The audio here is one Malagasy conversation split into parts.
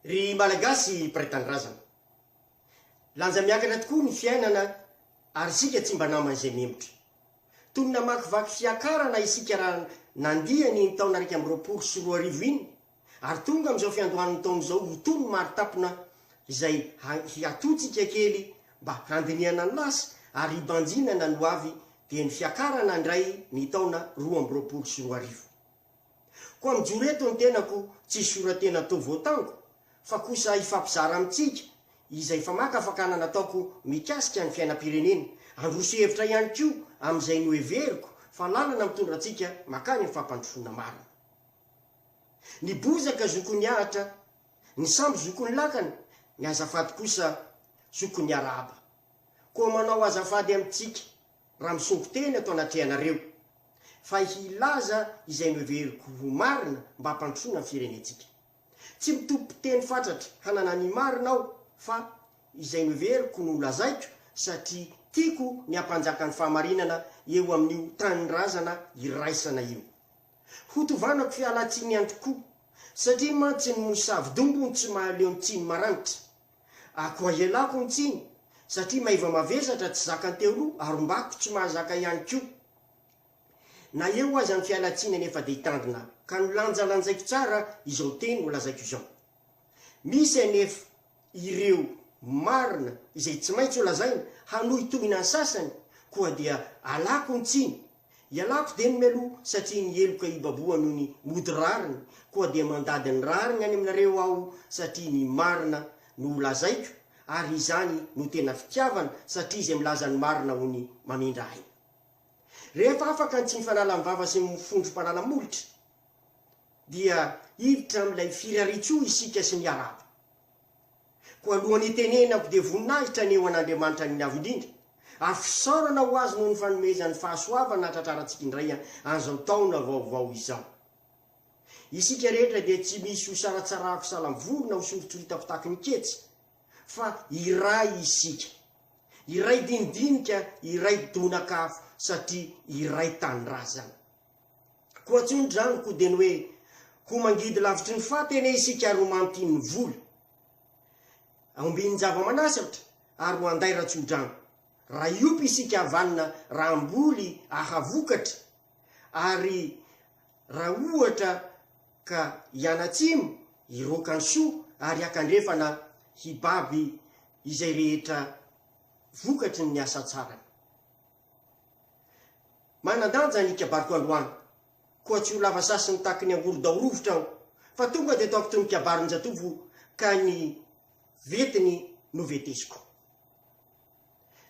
Ry malagasy mpiray-tanindrazana. Lanja miakatra tokoa ny fiainana ary isika tsy mba naman'izay memotra. Toy ny namakivaky fiakarana isika raha nandia ny taona 2024 iny, ary tonga amin'izao fiandohan'ny taon'izao ho toy ny maritampona izay hiatotsika kely mba handinihana ny lasa ary hibanjinana no avy dia ny fiakarana indray ny taona 2024. Ko amin'ijoro eto ny tenako tsy soratena tao voatango, fa kosa ifampizara amintsika izay famaka afakana nataoko mikasika ny fiainam-pirenena, androso-hevitra ihany koa amin'izay no heveriko fa lalana mitondra antsika makany ny fampandrosoana marina. Ny bozaka zokony ahatra, ny sambo zokony lakana, ny azafady kosa zokony arahaba. Koa manao azafady amintsika raha misongo teny atao anatrehanareo, fa hilaza izay noheveriko ho marina mba hampandrosoana ny firenentsika. Tsy mitompo teny fatratra hanana ny marina aho, fa izay noheveriko no lazaiko satria tiako ny hampanjaka ny fahamarinana eo amin'io tanindrazana iraisana io. Hotovanako fialatsiny ihany tokoa satria mantsy ny mosavy-dombo ny tsy mahaleo ny tsiny maranitra. Ako ahelako ny tsiny satria maiva mavesatra tsy zakany teoloha ary mbako tsy mahazaka ihany koa. Na eo aza ny fialatsiny nefa dia hitandrina ka nolanjalanjaiko tsara izao teny no lazaiko izao. Misy anefa ireo marina izay tsy maintsy ho lazaina hanohy tohina ny sasany, koa dia alako ny tsiny. Ialako dia ny meloha satria ny heloka ibaboa noho ny mody rariny, koa dia mandady ny rariny any aminareo aho satria ny marina no lazaiko, ary izany no tena fitiavana satria izay milaza ny marina ho ny mamindra ahy. Rehefa afaka ny tsy mifanala mivava sy mifondrom-panalamolotra dia hiditra amin'ilay firaritsoa isika sy ny araba. Koa alohan'ny tenenako dia voninahitra ny eo an'Andriamanitra ny avo indrindra, afisaorana ho azy noho ny fanomezan'ny fahasoavana hatratrarantsika indray an'izao taona vaovao izao. Isika rehetra dia tsy misy ho saratsarako salamvolona ho soritsoritako taky ny ketsy, fa iray isika, iray dinidinika, iray donakafo satria iray tanindrazana. Koa tsondraniko dia ny hoe ho mangidy lavitry ny fatene isika ary ho mantiny ny vola. Aombiny java-manasatra ary ho anday ratson-drano. Raha iopy isika havanina rahamboly ahavokatra, ary raha ohatra ka hianatsimo hiroka ny soa ary akandrefana hibaby izay rehetra vokatry ny asa tsarany. Manandanja ny kabariko androany, koa tsy ho lava sasiny taky ny angoro-daorovotra aho, fa tonga dia ataoko toy ny kabarin'ny jatovo ka ny vetiny no vetesiko.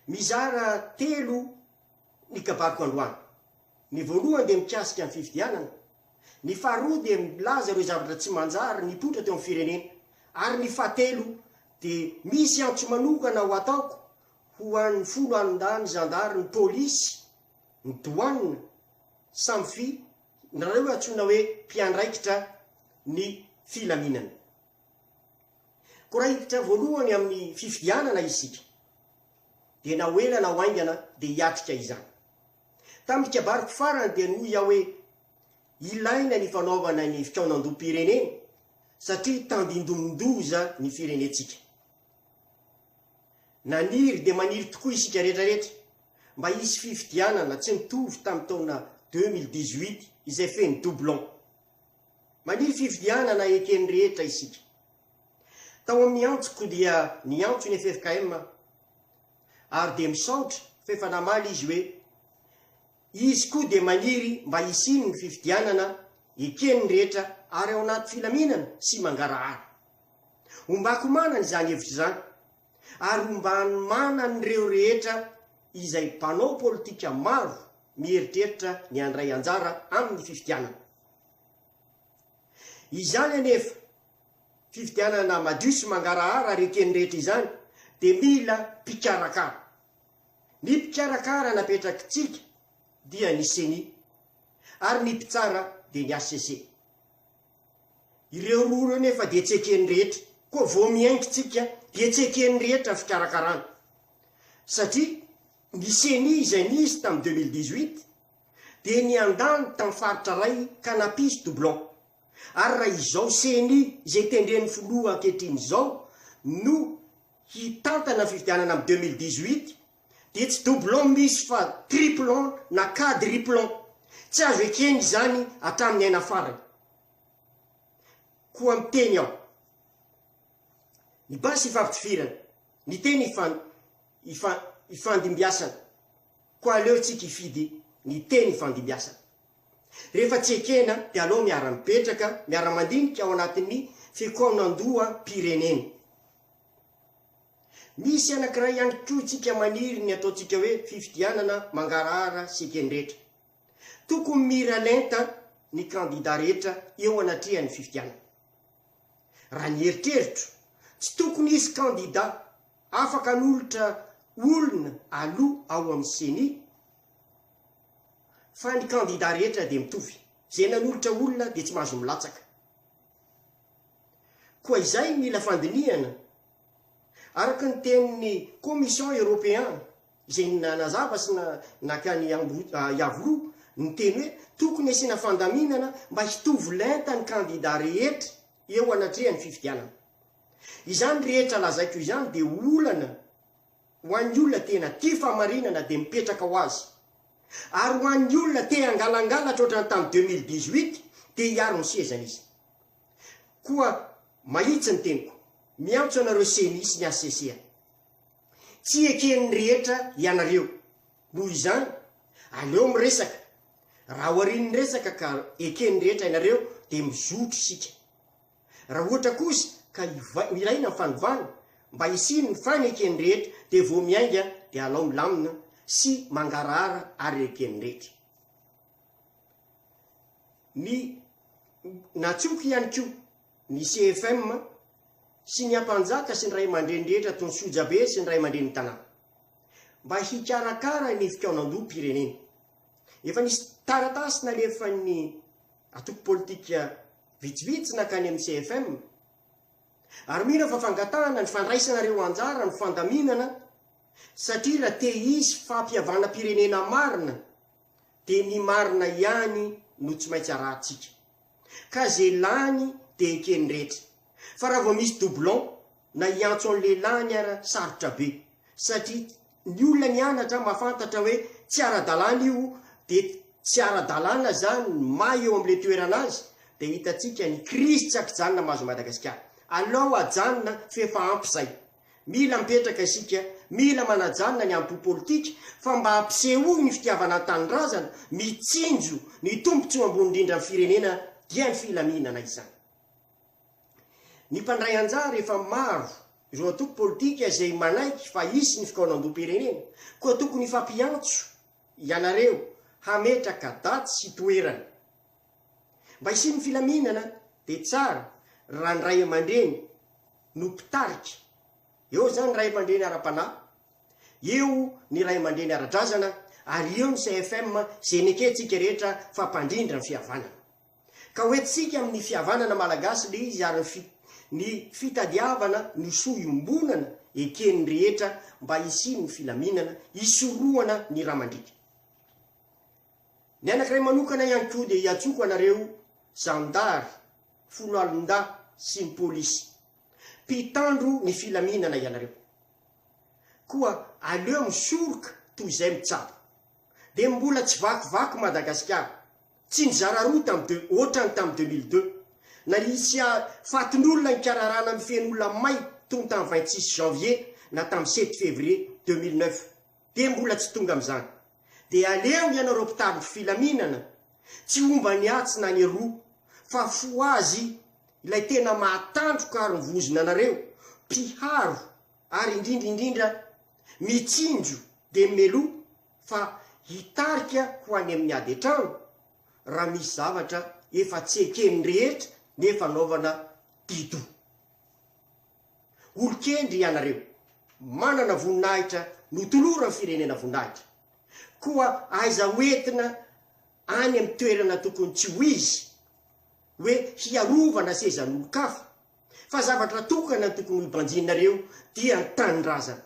Mizara telo ny kabariko androany. Ny voalohany dia mikasika ny fifidianana, ny faharoa dia milaza ireo zavatra tsy manjary nipotra teo amin'ny firenena, ary ny fahatelo dia misy antso manokana ho ataoko ho an'ny folo andany zandary, ny polisy, ny douane, samfy, nareo antsoina hoe mpiandraikitra ny filaminana. Ko raha hiditra voalohany amin'ny fifidianana isika, dia na hoela na ho aingana dia hiatrika izany. Tamin'ny kabariko farany dia noho iaho hoe ilaina ny fanaovana ny fikaonandom-pirenena satria tandindomindoza ny firenetsika. Naniry dia maniry tokoa isika rehetrarehetra mba hisy fifidianana tsy mitovy tamin'ny taona 2018 izay feny doublon. Maniry fifidianana ekeny rehetra isika. Tao amin'ny antsoko dia ny antso ny FFKM, ary dia misaotra fa efa namaly izy hoe izy koa dia maniry mba hisiny ny fifidianana ekeny rehetra ary ao anaty filaminana sy mangarahara. Ombako manana izany hevitra izany, ary ombany manany ireo rehetra izay mpanao politika maro mieritreritra ny andray anjara amin'ny fifidianana. Izany anefa fifidianana madio sy mangarahara ary ekeny rehetra izany dia mila mpikarakara. Ny mpikarakara napetraky tsika dia ny CENI, ary ny mpitsara dia ny ACC. Ireo roa nefa dia tsy ekeny rehetra, koa vao miaingytsika dia tsy ekeny rehetra fikarakarana. Satria ny CENI izay nisy tamin'ny 2018 dia ny andany tamin'ny faritra ray ka napisy doublon. Ary raha izao seny zay tendren'ny filoha ankehitriny zao no hitantana fifidianana amin'ny 2018 dia tsy doublon misy fa triplon na quadriplon. Tsy azo ekeny zany hatramin'ny aina farany. Koa miteny aho, ny basy ifampitifirana, ny teny ifandimbiasana, koa aleo tsika ifidy ny teny ifandimbiasana. Rehefa tsy ekena dia aleo miara-mipetraka, miara-mandinika ao anatin'ny fikonandoha pireneny. Misy anankiray ihany koa tsika maniry ny ataontsika hoe fifidianana mangarahara sy ekendrehetra. Tokony mira lenta ny candidat rehetra eo anatrihan'ny fifidianana. Raha ny eritreritro, tsy tokony hisy candidat afaka anolotra olona aloha ao amin'ny seni, fa ny candidat rehetra dia mitovy. Zay nanolotra olona dia tsy mahazo milatsaka. Koa izay mila fandinihana. Araka ny tenin'ny Commission Européen izay nanazava sy nakany Yavlo, ny teny hoe tokony asiana fandaminana mba hitovy lenta ny candidat rehetra eo anatrehan'ny fifidianana. Izany rehetra lazaiko izany dia olana ho an'ny olona tena tia famarinana dia mipetraka ho azy. Ary ho an'ny olona te angalangalatra ohatrany tamin'ny 2018 dia hiaro ny sezana izy. Koa mahitsy ny teniko, miantso anareo senisy ny ACC. Tsy eken'ny rehetra ianareo. Noho izany, aleo miresaka. Raha hoarin'ny resaka ka eken'ny rehetra ianareo dia mizotro sika. Raha ohatra kosa ka ilaina ny fanovana mba hisiny ny faneken'ny rehetra dia vao miainga dia alao milamina sy mangarahara ary eken'ny rehetra. Ny natsoky ihany koa ny CFM sy ny ampanjaka sy ny ray aman-dreny rehetra toy ny sojabe sy ny ray aman-dreny tanàna mba hikarakara ny fikonandoha pireneny. Efa nisy taratasy nalefa ny atoko politika vitsivitsy nakany amin'ny CFM. Ary mihina fa fangatahana ny fandraisanareo anjara, ny fandaminana, satria raha te hisy fampihavana pirenena marina dia ny marina ihany no tsy maintsy arahantsika. Ka zay lany dia eken'ny rehetra. Fa raha vao misy doublon na hiantso an'le lany ara sarotra be, satria ny olona nianatra mahafantatra hoe tsy ara-dalàna io dia tsy ara-dalàna zany may eo amin'le toerana azy, dia hitantsika ny krisy tsy akijanona mahazo Madagasikara. Alao ajanona fefa ampy zay. Mila mipetraka isika, mila manajanona ny ampy politika fa mba hampisehoa ny fitiavana tanindrazana, mitsinjo ny tombontsoa ambony indrindra ny firenena dia ny filaminana izany. Ny mpandray anjara efa maro ireo atoko politika izay manaiky fa hisy ny fikonandoha-pirenena, koa tokony fampiantso ianareo hametraka daty sy toerana. Mba hisy ny filaminana dia tsara raha ny ray aman-dreny no mpitarika. Eo zany ray aman-dreny ara-panahy, eo ny ray aman-dreny ara-drazana, ary eo ny CFM izay nekentsika rehetra fampandrindra ny fihavanana. Ka hoentsika amin'ny fihavanana malagasy le izy ary ny fitadiavana, ny soiombonana eken'ny rehetra mba hisy ny filaminana, hisorohana ny ramandrika. Ny anankiray manokana ihany koa dia hiatsoko anareo zandary, folo alonda sy ny polisy. Mpitandro ny filaminana ianareo. Koa aleo misoroka toy izay mitsapa. Dia mbola tsy vakivaky Madagasikara. Tsy nizara roa ohatrany tamin'ny 2002. Na nisy fatin'olona ny kararana amin'ny fen'olona may tonga tamin'ny 26 janvier na tamin'ny 7 février 2009. Dia mbola tsy tonga amin'izany. Dia aleo ianareo mpitandro filaminana, tsy omba ny atsy na ny roa, fa fo azy ilay tena mahatandroka ary mivozona anareo, mpiharo ary indrindra mitsinjo dia melo fa hitarika ho any amin'ny ady an-trano raha misy zavatra efa tsy eken'ny rehetra nefa naovana dido. Olon-kendry ianareo, manana voninahitra notolora ny firenena voninahitra. Koa aiza hoentina any amin'ny toerana tokony tsy ho izy, hoe hiarovana sezan'olon-kafa, fa zavatra tokana tokony ho ibanjinareo dia ny tanindrazana.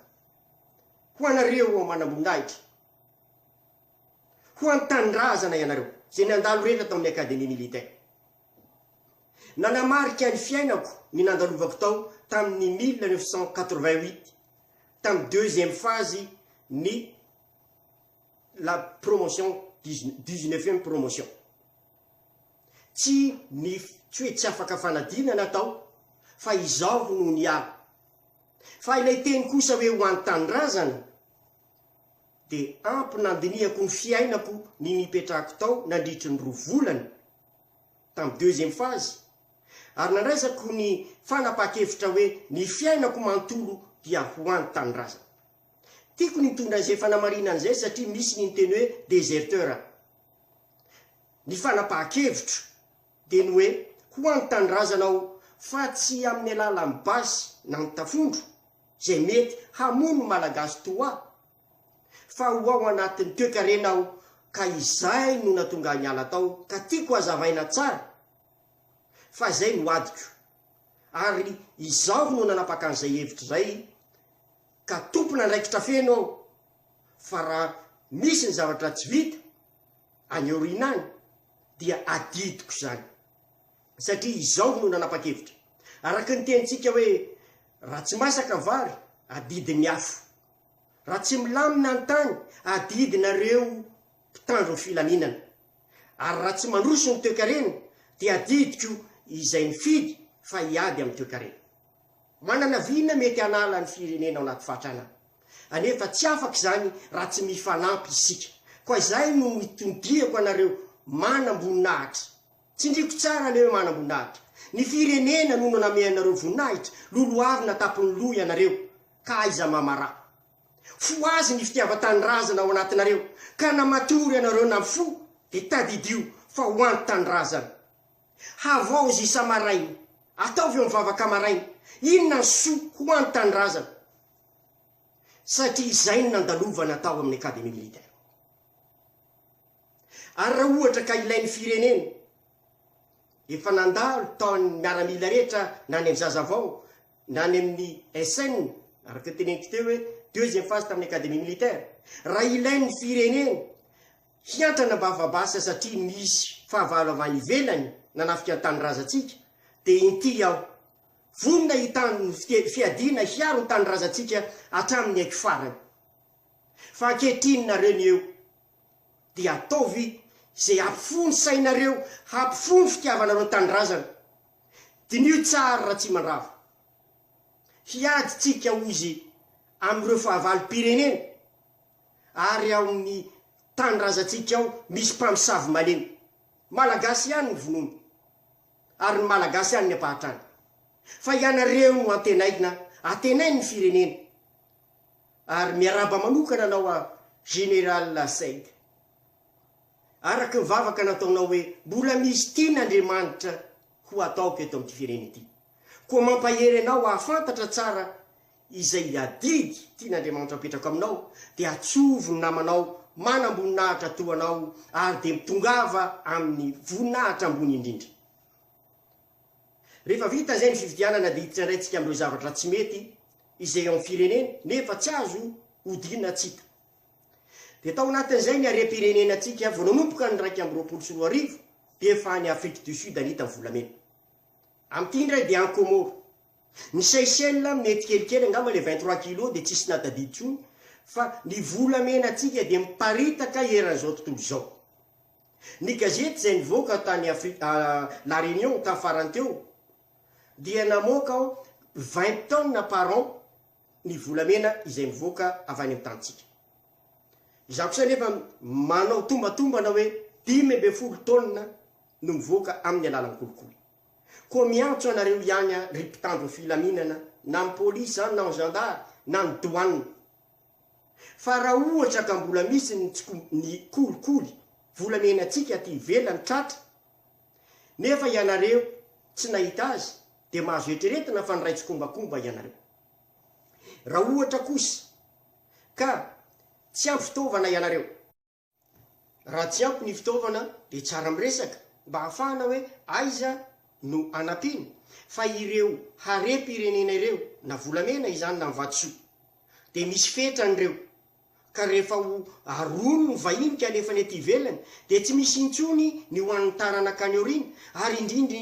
Ho anareo manam-boninahitra, ho any tanindrazana ianareo, zay nandalo rehetra tamin'ny akademia militaire. nanamarika ny fiainako ny nandalovako tao tamin'ny 1988 tamin'ny deuxième phase ny la promotion 19e promotion tsy hoe tsy afaka fanadinana tao fa izao no ny aby fa ilay teny kosa hoe ho antanindrazana dia ampy nandinihako ny fiainako ny nipetrako tao nandritry ny 2 volany tamin'ny deuxième phase ary nandraisako ny fanapa-kevitra hoe ny fiainako manontolo dia ho antanindrazana. Tiako ny mitondra an'izay fanamarinana izay satria misy ny teny hoe déserteur. Ny fanapa-kevitra dia ny hoe ho antanindrazanao fa tsy amin'ny alalan'ny basy na ny tafondro izay mety hamono malagasy toa fa ho ao anatin'ny toe-karenao ka izay no natonga ny ala tao ka tiako hazavaina tsara fa izay no adiko ary izao no nanapaka an'izay hevitra izay ka tompona ndraikitra feno ao fa raha misy ny zavatra tsy vita any aorianany dia adidiko izany satria izao no nanapa-kevitra araka ny tenitsika hoe raha tsy masaka vary adidiny afo, raha tsy milamina ny tany adidinareo mpitandro ny filaminana, ary raha tsy mandroso ny toe-karena dia adidiko izay mifidy fa hiady amin'ny toe-karena. Manana vina mety hanala ny firenena ao anaty fahatrana anefa tsy afaka izany raha tsy mifanampy isika. Koa izay no mitondriako anareo manam-boninahitra. Tsindriko tsara le hoe manam-boninahitra. Ny firenena no nameanareo voninahitra, loloavina tapony loha ianareo ka aiza mamara. Fo azy ny fitiava-tanindrazana ao anatinareo ka namatory ianareo na fo dia tadidio fa ho antanindrazana. Havao izy isa-maraina, ataovy eo mivavaka maraina, inona ny soa ho antanindrazana satria izay no nandalovana tao amin'ny akademia militaire. Ary raha ohatra ka ilain'ny firenena efa nandalo taon'ny miaramila rehetra na ny mizazavao na ny amin'ny SN araka teneniko teo hoe deuxième phase tamin'ny akademia militaire, raha ilain'ny firenena hiantrana bavabasa satria misy fahavalo avy any ivelany nanafika tanindrazantsika dia inty aho vonona hitany fiadina hiaro ny tanindrazantsika hatramin'ny haiko farany fa ankehitrininareo ny eo dia ataovy izay hampifony sainareo hampifony fitiavanareo ny tanindrazana dinio tsara raha tsy mandrava hiady tsika ozy amin'ireo fahavalo-pirenena ary ao amin'ny tanindrazantsika ao misy mpamosavy malemy malagasy ihany ny vonomy ary ny malagasy ihany ny ampahatrany fa ianareo no antenaina atenainy ny firenena ary miaraba manokana anao a général Lasaid araka mivavaka nataonao hoe mbola misy tian'Andriamanitra ho ataoko eto amin'ity firenena ity, koa mampahery anao ahafantatra tsara izay adidy tian'Andriamanitra apetrako aminao dia atsovo ny namanao manam-boninahitra toanao ary dia mitongava amin'ny voninahitra ambony indrindra. Rehefa vita zay ny fividianana dia hiditra indraytsika amin'ireo zavatra tsy mety izay ao amin'ny firenena nefa tsy azo hodina tsika. Dia tao anatin'izay ny arem-pirenenantsika vao nanomboka ny 2021 dia efa any Afrique du Sud anita ny volamena. Amin'ity indray dia any Comore. Ny Seychelles mety kelikely angamba le 23 kilo dia tsisy natadidy intsony fa ny volamenatsika dia miparitaka eran'izao tontolo izao. Ny gazety izay nivoaka tany La Réunion tamin'ny farany teo dia namoaka ao 20 tonnes par an ny volamena izay mivoaka avy any amin'ny tantsika. Izaho kosa nefa manao tombatombana hoe 10-10 tonnes no mivoaka amin'ny alalan'ny kolikoly. Koa miantso anareo ihany ry mpitandro filaminana na ny polisy zany na ny gendarme na ny douane fa raha ohatra ka mbola misy ny kolikoly volamenatsika ty ivelany tratra nefa ianareo tsy nahita azy dia mahazo etreretina fa nyraitsy kombakomba ianareo. Raha ohatra kosa ka tsy ampy fitaovana ianareo, raha tsy ampy ny fitaovana dia tsara miresaka mba hahafahana hoe aiza no anapiny fa ireo harem-pirenena ireo na volamena izany na mivatosoa dia misy fetranyireo ka rehefa ho arono ny vahiny ka alefany aty ivelany dia tsy misy intsony ny ho an'ny taranaka any aoriana ary indrindra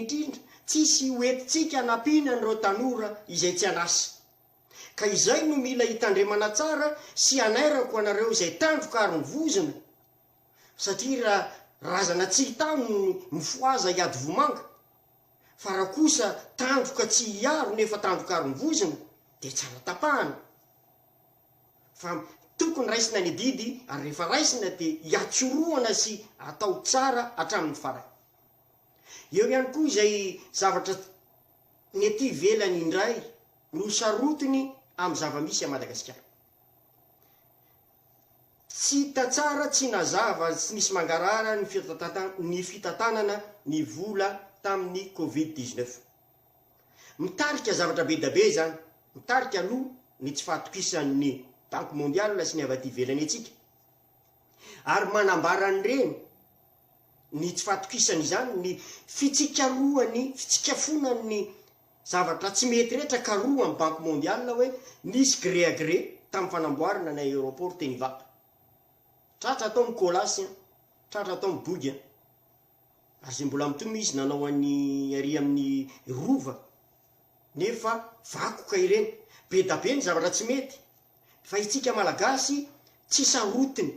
tsisy hoentitsika anampiana nyreo tanora izay tsy anasa. Ka izay no mila hitandremana tsara sy anairako anareo izay tandroka ary nyvozona, satria razana tsy hitano mifoaza hiady vomanga, fa raha kosa tandroka tsy hiaro nefa tandroka ary nyvozona dia tsara tapahana. Fa tokony raisina ny didy ary rehefa raisina dia hiatsoroana sy atao tsara hatramin'ny farany. Eo ihany koa izay zavatra nety velany indray no sarotiny amin'ny zava-misy a Madagasikara. Tsy hita tsara, tsy nazava, tsy nisy mangarara ny fitantanana ny vola tamin'ny Covid-19. Mitarika zavatra be da be zany, mitarika aloha ny tsy fahatokisan'ny Banque mondiale sy ny avy aty ivelany atsika. Ary manambara an'ireny ny tsy fahatokisany izany, ny fitsikaroany, fitsikafonany zavatra tsy mety rehetra karoha amin'ny Banque mondiale hoe nisy gré à gré tamin'ny fanamboarana ny aéroport teny Ivato. Tratra atao Nicolas, tratra atao Bogy. Ary zay mbola mitony izy nanao any ary amin'ny rova. Nefa vakoka ireny, be da be ny zavatra tsy mety. Fa itsika malagasy tsy sarotiny,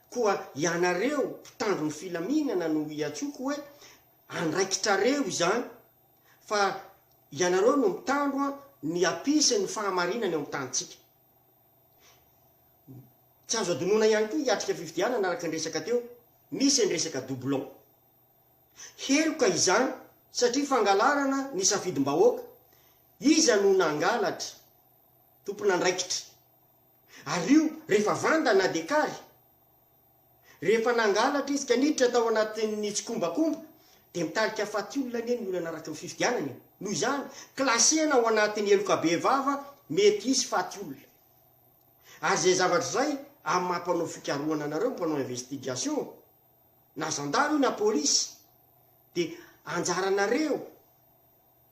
koa ianareo mpitandro ny filaminana no iatsoko hoe andraikitrareo izany, fa ianareo no mitandro ny apisy ny fahamarinana eo amin'ny tanitsika. Tsy azo adonona ihany koa hiatrika fifidianana araka ny resaka teo, misy ny resaka doublon. Heloka izany satria fangalarana ny safidim-bahoaka, iza no nangalatra tompona andraikitra. Ary io rehefa vandana dekary, rehefa nangalatra izy ka niditra tao anatin'ny tsikombakomba, dia mitarika faty olona anie ny olana araka ny fifidianana. Noho izany, klasena ao anatin'ny eloka be vava, mety isy faty olona. Ary zay zavatra zay, amin'ny mampanao fikaroana anareo, mpanao investigation, na zandary na polisy, dia anjaranareo,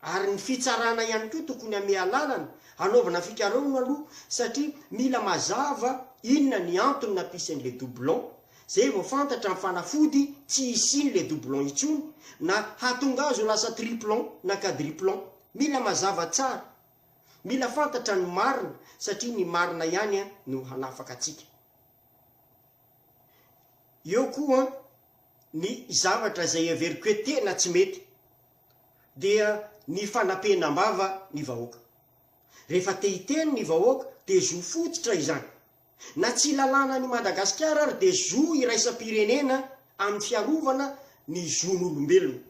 ary ny fitsarana ihany koa tokony ame alalana, anaovana fikaroana aloha, satria mila mazava inona ny antony nampisan'le doublon, zay vao fantatra amin'ny fanafody tsy isin'le doublon itsony, na hatonga azy ho lasa triplon na quadruplon. Mila mazava tsara, mila fantatra ny marina, satria ny marina ihany no hanafaka atsika. Eo koa ny zavatra zay averiko hoe tena tsy mety, dia ny fanapenam-bava ny vahoaka. Rehefa te hiteny ny vahoaka dia zo fototra izany, na tsy lalàna ny Madagasikara ary dia zo iraisam-pirenena amin'ny fiarovana ny zon'olombelona.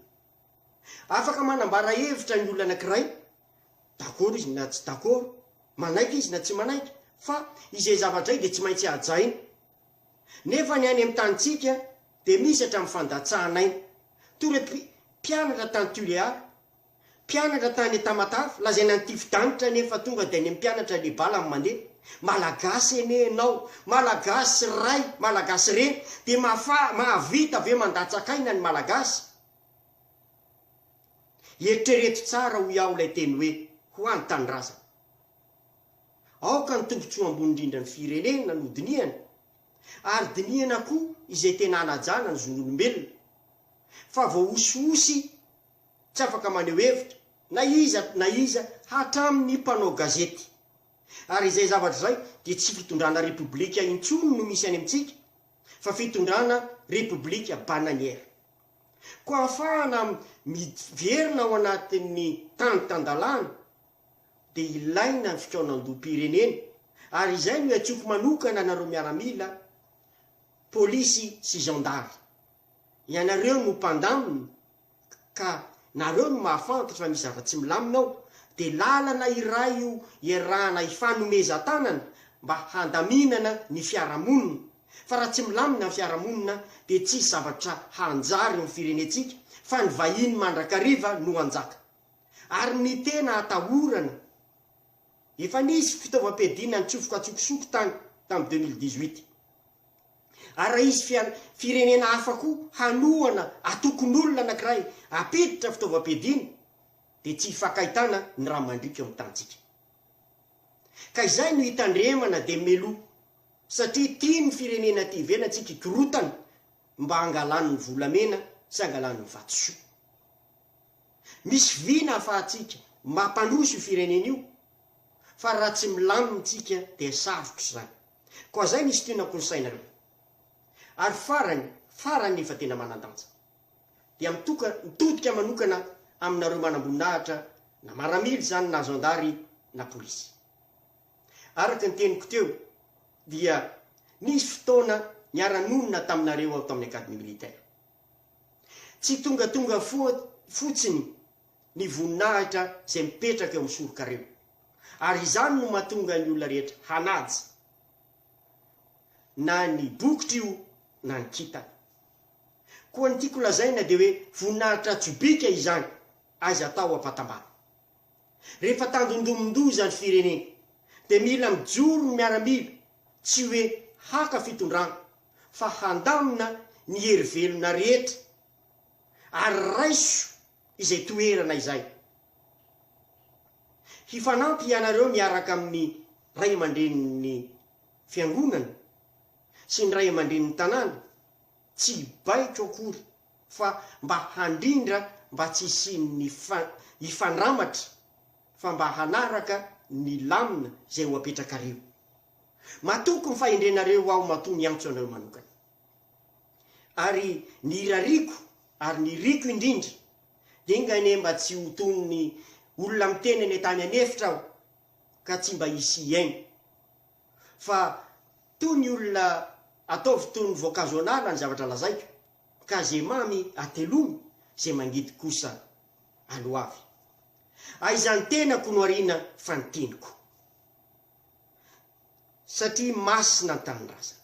Afaka manambara hevitra ny olona anankiray, d'accord izy na tsy d'accord, manaiky izy na tsy manaiky, fa izay zavatra dia tsy maintsy hajaina. Nefa ny any amin'ny tanitsika dia misy hatramin'ny fandatsahanaina. Toy mpianatra tany Tuléar, mpianatra tany Tamatave, lazaina ny tifidanitra nefa tonga dia any amin'ny mpianatra le bala amin'ny mandeha. Malagasy enenao, malagasy ray, malagasy reny, dia mahavita ve mandatsakaina ny malagasy? Eritrereto tsara ho iaho ilay teny hoe ho any tanindrazana. Aoka ny tombotsoa ambony indrindra ny firenena no diniana, ary diniana koa izay tena anajana ny zon'olombelona. Fa vao ososy tsy afaka maneho hevitra, na iza hatramin'ny mpanao gazety. Ary izay zavatra zay dia tsy fitondrana repoblika intsony no misy any amintsika, fa fitondrana repoblika bananiera. Koa ahafahana miverina ao anatin'ny tany-tandalana dia ilaina ny fikaonan-doha-pirenena. Ary izay no atsoko manokana nareo miaramila, polisy sy gendary. Ianareo no mpandamina, ka nareo no mahafantatra fa misy zava-tsy milaminao, dia lalana iray io iarahana hifanomezan-tanana mba handaminana ny fiarahamonina. Fa raha tsy milamina ny fiarahamonina dia tsisy zavatra hanjary amin'ny firenetsika, fa ny vahiny mandrakariva no anjaka. Ary ny tena atahorana, efa nisy fitaovam-piadiana nitsofoka atsokosoko tamin'ny 2018. Ary raha izy firenena hafa koa hanohana atokon'olona anankiray apiditra fitaovam-piadiana, dia tsy hifankahitana ny raha mandrika eo amin'ny tanitsika. Ka izay no hitandremana dia meloa, satria tia ny firenena ty ivelany tsika ikorotana mba hangalany ny volamena sy hangalany ny vatosoa. misy vina afahantsika mampandroso io firenena io, fa raha tsy milamintsika dia sarotra zany. Koa zay misy tena konsainareo. Ary farany efa tena manan-danja dia mitodika manokana aminareo manam-boninahitra na maramily zany na zandary na polisy. Araka ny teniko teo dia nisy fotoana niara-nonina taminareo ao tamin'ny akademia militaire. Tsy tonga fotsiny ny voninahitra zay mipetraka eo amin'ny sorokareo, ary izany no mahatonga ny olona rehetra hanajy na ny bokotra io na ny kitana. Koa ny tiako lazaina dia hoe voninahitra tsibika izany, aza atao ampatambana. Rehefa tandondomondoza ny firenena dia mila mijoro ny miaramila, tsy hoe haka fitondrana, fa handamina ny herivelona rehetra ary raiso izay toerana izay. Hifanampy ianareo miaraka amin'ny ray aman-drenin'ny fiangonana sy ny ray aman-drenin'ny tanàna, tsy baiko akory fa mba handrindra mba tsy hisian'ny hifandramatra, fa mba hanaraka ny lamina zay ho apetrakareo. Matoko ny fahendrenareo ao matoa miantso anareo manokana. Ary ny rariko ary ny riko indrindra dia ingane mba tsy ho toy ny olona miteny ny tany anefitra aho ka tsy mba hisy iainy, fa toy ny olona ataovy toy ny voankazo anala ny zavatra lazaiko, ka zay mamy atelomy zay mangidy kosa aloavy. Aizany tena konoarina fanteniko, satria masina ny tanindrazana.